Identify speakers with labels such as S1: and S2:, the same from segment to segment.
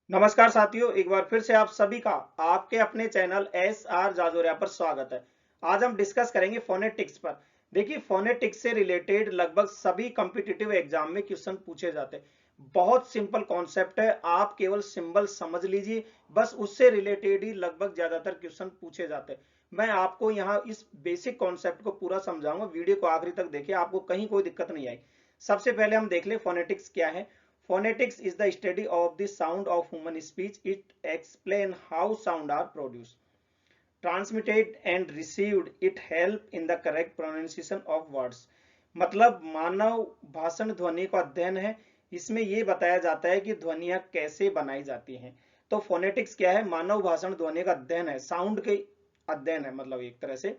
S1: नमस्कार साथियों, एक बार फिर से आप सभी का आपके अपने चैनल एस आर जाजोरिया पर स्वागत है। आज हम डिस्कस करेंगे फोनेटिक्स पर। देखिए, फोनेटिक्स से रिलेटेड लगभग सभी कॉम्पिटिटिव एग्जाम में क्वेश्चन पूछे जाते हैं। बहुत सिंपल कॉन्सेप्ट है, आप केवल सिंबल समझ लीजिए, बस उससे रिलेटेड ही लगभग ज्यादातर क्वेश्चन पूछे जाते हैं। मैं आपको यहाँ इस बेसिक कॉन्सेप्ट को पूरा समझाऊंगा, वीडियो को आखिरी तक देखिए, आपको कहीं कोई दिक्कत नहीं आई। सबसे पहले हम देख ले फोनेटिक्स क्या है। Phonetics is the study of the sound of human speech. It explains how sound are produced, transmitted and received. It help in the correct pronunciation of words. मतलब मानव भाषण ध्वनि का अध्ययन है। इसमें यह बताया जाता है कि ध्वनियां कैसे बनाई जाती हैं। तो फोनेटिक्स क्या है? मानव भाषण ध्वनि का अध्ययन है, साउंड के अध्ययन है। मतलब एक तरह से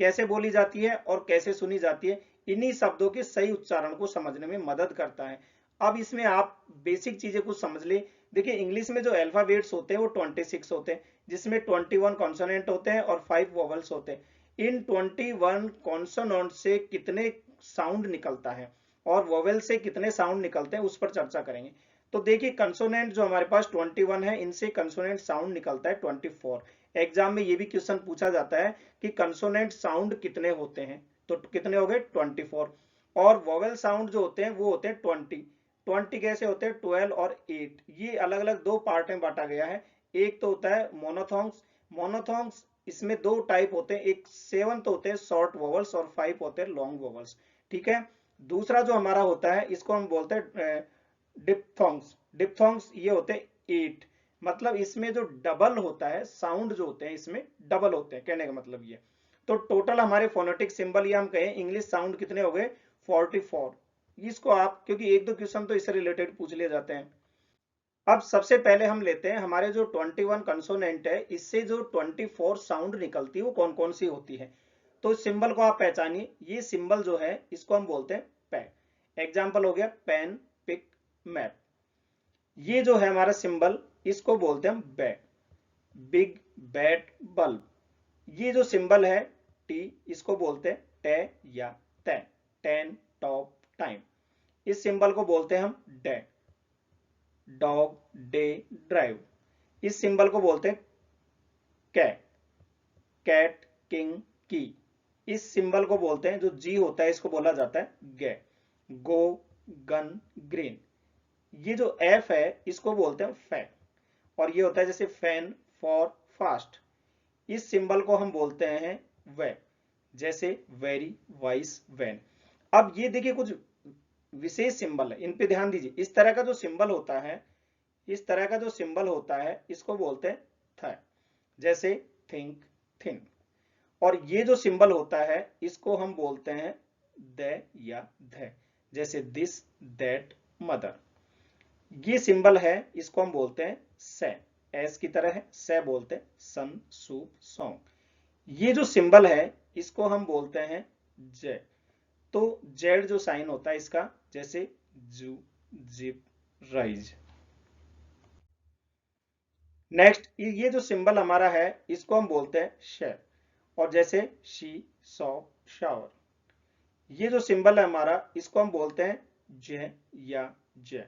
S1: कैसे बोली जाती है और कैसे सुनी जाती है, इन्हीं शब्दों के सही उच्चारण को समझने में मदद करता है। अब इसमें आप बेसिक चीजें कुछ समझ ले। देखिए, इंग्लिश में जो अल्फाबेट्स होते हैं वो 26 होते हैं, जिसमें 21 कॉन्सोनेंट होते हैं और 5 वोवेल्स होते हैं। इन 21 कॉन्सोनेंट से कितने साउंड निकलता है और वोवेल से कितने साउंड निकलते हैं, उस पर चर्चा करेंगे। तो देखिए, कंसोनेंट जो हमारे पास 21 है, इनसे कंसोनेंट साउंड निकलता है 24। एग्जाम में ये भी क्वेश्चन पूछा जाता है कि कंसोनेंट साउंड कितने होते हैं, तो कितने हो गए? 24। और वोवेल साउंड जो होते हैं वो होते हैं 20। 20 कैसे होते हैं? 12 और 8। ये अलग अलग दो पार्ट में बांटा गया है। एक तो होता है मोनोथोंग्स। मोनोथोंग्स इसमें दो टाइप होते हैं, एक 7 तो होते हैं शॉर्ट वोवल्स और 5 होते हैं लॉन्ग वोवल्स। ठीक है। दूसरा जो हमारा होता है, इसको हम बोलते हैं डिप्थोंग्स। डिप्थोंग्स ये होते हैं 8। मतलब इसमें जो डबल होता है, साउंड जो होते हैं इसमें डबल होते हैं, कहने का मतलब ये। तो टोटल हमारे फोनेटिक सिंबल, या हम कहें इंग्लिश साउंड, कितने हो गए? 44। इसको आप, क्योंकि एक दो क्वेश्चन तो इससे रिलेटेड पूछ लिए जाते हैं। अब सबसे पहले हम लेते हैं हमारे जो 21 कंसोनेंट है, इससे जो 24 साउंड निकलती है वो कौन कौन सी होती है। तो सिंबल को आप पहचानिए। ये सिंबल जो है इसको हम बोलते हैं पै। एग्जाम्पल हो गया पेन, पिक, मैप। ये जो है हमारा सिंबल, इसको बोलते हैं हम बै। Big, bat, bulb. ये जो सिंबल है टी, इसको बोलते हैं टे या तै। Ten, top, time. इस सिंबल को बोलते हैं हम डे। Dog, day, drive. इस सिंबल को बोलते हैं कै। कैट, किंग, की। इस सिंबल को बोलते हैं, जो जी होता है इसको बोला जाता है गे। गो, गन, ग्रीन। ये जो एफ है इसको बोलते हैं फै। और ये होता है जैसे फैन, फॉर, फास्ट। इस सिंबल को हम बोलते हैं वे, जैसे वेरी, वाइस, वैन। अब ये देखिए कुछ विशेष सिंबल है, इन पे ध्यान दीजिए। इस तरह का जो सिंबल होता है, इस तरह का जो सिंबल होता है इसको बोलते हैं थ। जैसे थिंक, थिन। और ये जो सिंबल होता है इसको हम बोलते हैं द या ध। जैसे दिस, दैट, मदर। ये सिंबल है, इसको हम बोलते हैं से। एस की तरह है, से बोलते हैं सन, सूप, सॉन्ग। ये जो सिंबल है इसको हम बोलते हैं जे। तो जेड जो साइन होता है इसका, जैसे जू, जिप, राइज। नेक्स्ट, ये जो सिंबल हमारा है इसको हम बोलते हैं श। और जैसे शी, सॉ, शावर। ये जो सिंबल है हमारा इसको हम बोलते हैं ज या ज।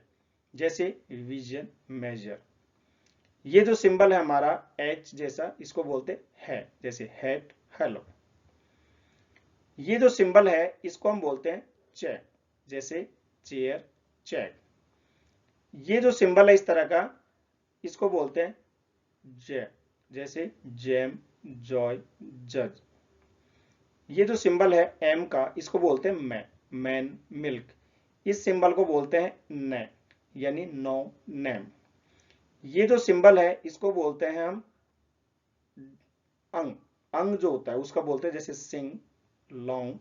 S1: जैसे विजन, मेजर। ये जो सिंबल है हमारा एच जैसा, इसको बोलते है, जैसे हेट, हेलो। ये जो सिंबल है इसको हम बोलते हैं च। जैसे चेयर, चैक। ये जो सिंबल है इस तरह का, इसको बोलते हैं ज। जैसे जैम, जॉय, जज। ये जो सिंबल है एम का, इसको बोलते हैं मैं, मैन, मिल्क। इस सिंबल को बोलते हैं न, यानी नो, नेम। ये जो सिंबल है इसको बोलते हैं हम अंग। अंग जो होता है उसका बोलते हैं, जैसे सिंग, लॉन्ग।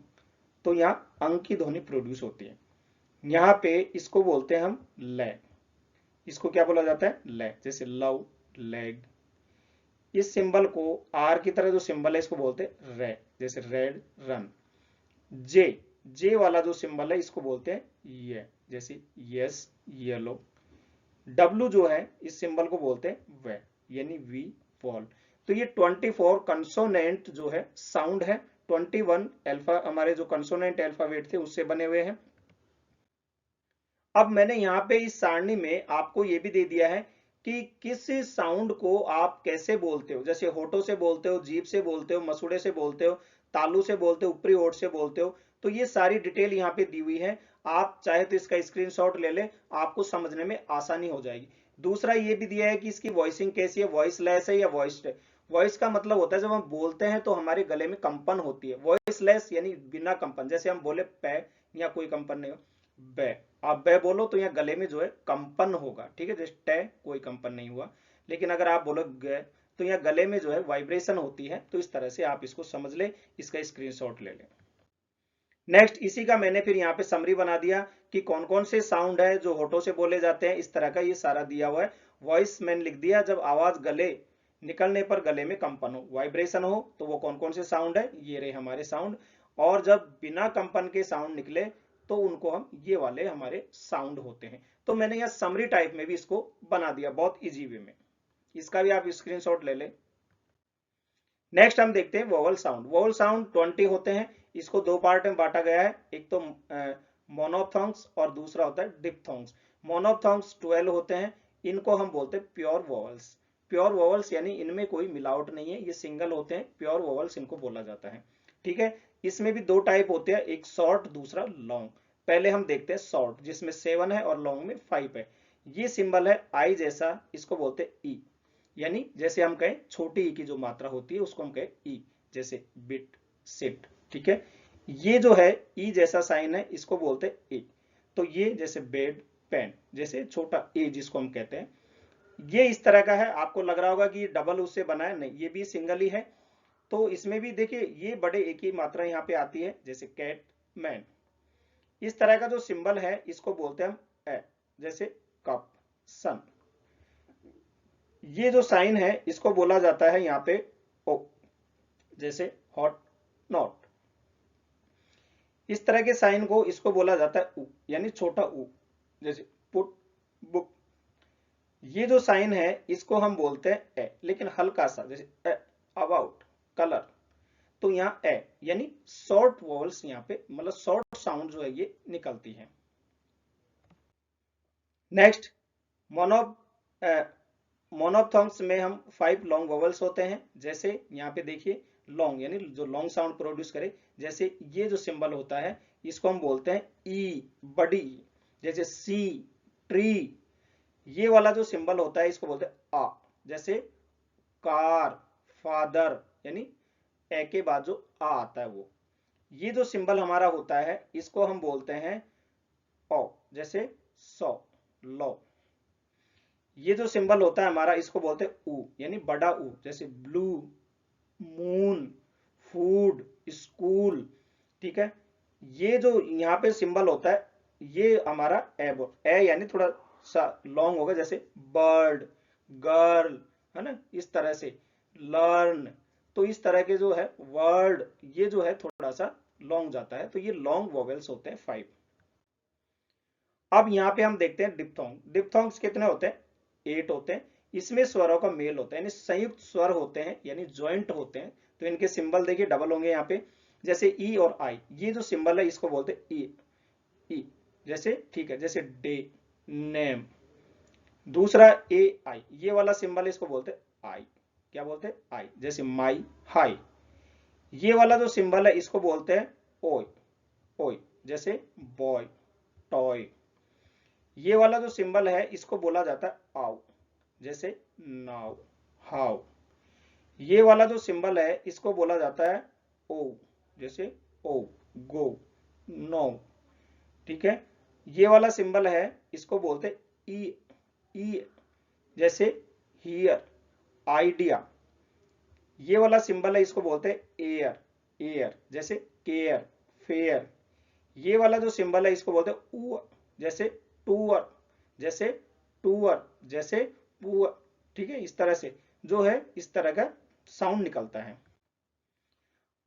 S1: तो यहाँ अंग की ध्वनि प्रोड्यूस होती है। यहाँ पे इसको बोलते हैं हम ले। इसको क्या बोला जाता है? ले। जैसे लव, लेग। इस सिंबल को आर की तरह जो सिंबल है इसको बोलते हैं रे। जैसे रेड, रन। जे, जे वाला जो सिंबल है इसको बोलते हैं ये। जैसे यस, येलो। डब्लू जो है इस सिंबल को बोलते हैं वे, यानी वी, वॉल। तो ये 24 कंसोनेंट जो है साउंड है। 21 अल्फा, हमारे जो कंसोनेंट अल्फाबेट थे उससे बने हुए हैं। अब मैंने यहाँ पे इस सारणी में आपको ये भी दे दिया है कि किस साउंड को आप कैसे बोलते हो, जैसे होठों से बोलते हो, जीभ से बोलते हो, मसूड़े से बोलते हो, तालू से बोलते हो, ऊपरी ओठ से बोलते हो। तो ये सारी डिटेल यहाँ पे दी हुई है, आप चाहे तो इसका स्क्रीनशॉट ले ले, आपको समझने में आसानी हो जाएगी। दूसरा ये भी दिया है कि इसकी वॉइसिंग कैसी है, वॉइस लेस है या वॉइस्ड है। वॉइस का मतलब होता है जब हम बोलते हैं तो हमारे गले में कंपन होती है, वॉइस लेस यानी बिना कंपन, जैसे हम बोले पै, या कोई कंपन नहीं हो, बै, आप बै बोलो तो यहाँ गले में जो है कंपन होगा, ठीक है, जैसे टै कोई कंपन नहीं हुआ। लेकिन अगर आप बोलो ग तो यहाँ गले में जो है वाइब्रेशन होती है। तो इस तरह से आप इसको समझ ले, इसका स्क्रीनशॉट ले लें। नेक्स्ट इसी का मैंने फिर यहाँ पे समरी बना दिया कि कौन कौन से साउंड है जो होठों से बोले जाते हैं, इस तरह का ये सारा दिया हुआ है। वॉइस मैंने लिख दिया, जब आवाज गले निकलने पर गले में कंपन हो, वाइब्रेशन हो, तो वो कौन कौन से साउंड है, ये रहे हमारे साउंड। और जब बिना कंपन के साउंड निकले तो उनको हम ये वाले हमारे साउंड होते हैं। तो मैंने यहाँ समरी टाइप में भी इसको बना दिया बहुत इजी वे में, इसका भी आप स्क्रीनशॉट ले लें। नेक्स्ट हम देखते हैं वोवल साउंड। वोवल साउंड 20 होते हैं, इसको दो पार्ट में बांटा गया है, एक तो मोनोप्थॉन्ग्स और दूसरा होता है डिप्थॉन्ग्स। मोनोप्थॉन्ग्स 12 होते हैं, इनको हम बोलते हैं प्योर वोवल्स। प्योर वोवल्स यानी इनमें कोई मिलावट नहीं है, ये सिंगल होते हैं, प्योर वोवल्स इनको बोला जाता है, ठीक है। इसमें भी दो टाइप होते हैं, एक शॉर्ट दूसरा लॉन्ग। पहले हम देखते हैं शॉर्ट, जिसमें 7 है और लॉन्ग में 5 है। ये सिंबल है आई जैसा, इसको बोलते हैं ई, यानी जैसे हम कहें छोटी ई की जो मात्रा होती है उसको हम कहें ई, जैसे बिट, सिट, ठीक है। ये जो है ई जैसा साइन है, इसको बोलते हैं ए। तो ये जैसे बेड, पेन, जैसे छोटा ए जिसको हम कहते हैं, ये इस तरह का है। आपको लग रहा होगा कि डबल उससे बना है, नहीं, ये भी सिंगल ही है। तो इसमें भी देखिए ये बड़े एक ही मात्रा यहाँ पे आती है, जैसे कैट, मैन। इस तरह का जो सिंबल है इसको बोलते हैं हम ए, जैसे कप, सन। ये जो साइन है इसको बोला जाता है यहाँ पे ओ, जैसे हॉट, नॉट। इस तरह के साइन को इसको बोला जाता है उ, यानी छोटा उ, जैसे पुट, बुक। ये जो साइन है इसको हम बोलते हैं ए, लेकिन हल्का सा, जैसे ए, अबाउट, कलर। तो यहाँ ए यानी शॉर्ट वॉवल्स, यहाँ पे मतलब शॉर्ट साउंड जो है ये निकलती है। नेक्स्ट मोनो मोनोप्थॉन्ग्स में हम 5 लॉन्ग वोवल्स होते हैं, जैसे यहाँ पे देखिए लॉन्ग यानी जो लॉन्ग साउंड प्रोड्यूस करे। जैसे ये जो सिंबल होता है इसको हम बोलते हैं ई, बड़ी, जैसे सी, ट्री। ये वाला जो सिंबल होता है इसको बोलते हैं आ, जैसे कार, फादर, यानी ए के बाद जो आ आता है वो। ये जो सिंबल हमारा होता है इसको हम बोलते हैं ओ, जैसे सौ, लो। ये जो सिंबल होता है हमारा इसको बोलते हैं ऊ, यानी बड़ा ऊ, जैसे ब्लू, मून, फूड, स्कूल, ठीक है। ये जो यहाँ पे सिंबल होता है ये हमारा ए यानी थोड़ा सा लॉन्ग होगा, जैसे बर्ड, गर्ल, है ना, इस तरह से लर्न। तो इस तरह के जो है वर्ड, ये जो है थोड़ा सा लॉन्ग जाता है। तो ये लॉन्ग वोवेल्स होते हैं 5। अब यहाँ पे हम देखते हैं डिप्थोंग। डिप्थोंग्स कितने होते हैं, 8 होते हैं। इसमें स्वरों का मेल होता है, यानी संयुक्त स्वर होते हैं, यानी ज्वाइंट होते हैं। तो इनके सिंबल देखिए डबल होंगे यहाँ पे, जैसे ई और आई। ये जो सिंबल है इसको बोलते हैं ई, ई जैसे, ठीक है, जैसे डे, नेम। दूसरा ए आई, ये वाला सिंबल इसको बोलते हैं आई, क्या बोलते हैं आई, जैसे माई, हाई। ये वाला जो सिंबल है इसको बोलते हैं ओय, ओय, जैसे बॉय, टॉय। ये वाला जो सिंबल है इसको बोला जाता है आओ, जैसे नाउ, हाउ। ये वाला जो सिंबल है इसको बोला जाता है ओ, जैसे ओ, गो, नो, ठीक है। ये वाला सिंबल है इसको बोलते ई, ई, जैसे हियर, आइडिया। ये वाला सिंबल है इसको बोलते हैं एयर, एयर, जैसे केयर, फेयर। ये वाला जो सिंबल है इसको बोलते हैं ऊ, जैसे टूअर, जैसे टूअर, जैसे पुअर, ठीक है। इस तरह से जो है इस तरह का साउंड निकलता है।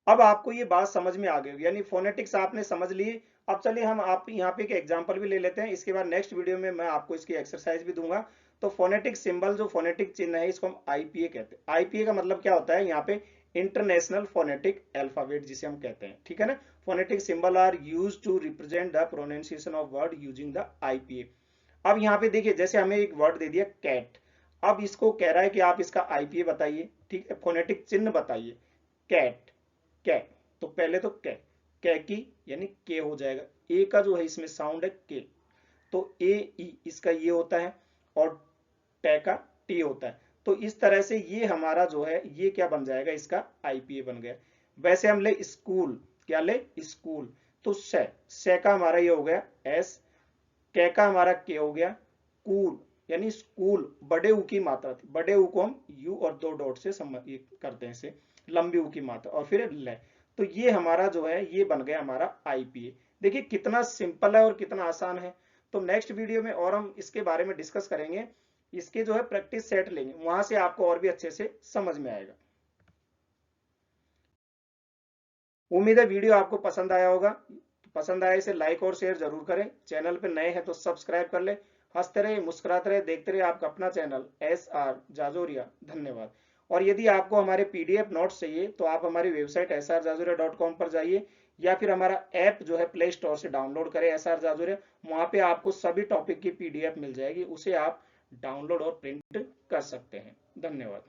S1: अब आपको ये बात समझ में आ गई होगी, यानी फोनेटिक्स आपने समझ ली। अब चलिए हम आप यहाँ पे एक एग्जांपल भी ले लेते हैं, इसके बाद नेक्स्ट वीडियो में मैं आपको इसकी एक्सरसाइज भी दूंगा। तो फोनेटिक सिंबल, जो फोनेटिक चिन्ह है, इसको हम आईपीए कहते हैं। आईपीए का मतलब क्या होता है, यहाँ पे इंटरनेशनल फोनेटिक अल्फाबेट जिसे हम कहते हैं, ठीक है ना। Phonetic symbol are used to represent the pronunciation of word using the IPA. अब यहाँ पे देखिए, जैसे हमें एक वर्ड दे दिया कैट। अब इसको कह रहा है कि आप इसका आईपीए बताइए, ठीक है, फोनेटिक चिन्ह बताइए। कैट, कै, तो पहले तो कै की यानी के हो जाएगा, ए का जो है इसमें साउंड है के, तो ए ई इसका ये होता है, और टे का टी होता है। तो इस तरह से ये हमारा जो है ये क्या बन जाएगा, इसका आईपीए बन गया। वैसे हम ले स्कूल, क्या ले स्कूल, तो से का हमारा ये हो गया एस, कै का हमारा के हो गया, कूल यानी स्कूल, बड़े ऊ की मात्रा थी, बड़े ऊ को हम यू और 2 डॉट से करते हैं इसे, लंबी ऊ की मात्रा, और फिर ले। तो ये हमारा जो है ये बन गया हमारा आईपीए। देखिए कितना सिंपल है और कितना आसान है। तो नेक्स्ट वीडियो में और हम इसके बारे में डिस्कस करेंगे, इसके जो है प्रैक्टिस सेट लेंगे, वहां से आपको और भी अच्छे से समझ में आएगा। उम्मीद है वीडियो आपको पसंद आया होगा, पसंद आए इसे लाइक और शेयर जरूर करें, चैनल पर नए हैं तो सब्सक्राइब कर ले। हंसते रहे, मुस्कुराते रहे, देखते रहे आपका अपना चैनल SR जाजोरिया। धन्यवाद। और यदि आपको हमारे PDF नोट्स चाहिए तो आप हमारी वेबसाइट srjazoria.com पर जाइए, या फिर हमारा ऐप जो है प्ले स्टोर से डाउनलोड करें SR जाजोरिया, वहां पे आपको सभी टॉपिक की PDF मिल जाएगी, उसे आप डाउनलोड और प्रिंट कर सकते हैं। धन्यवाद।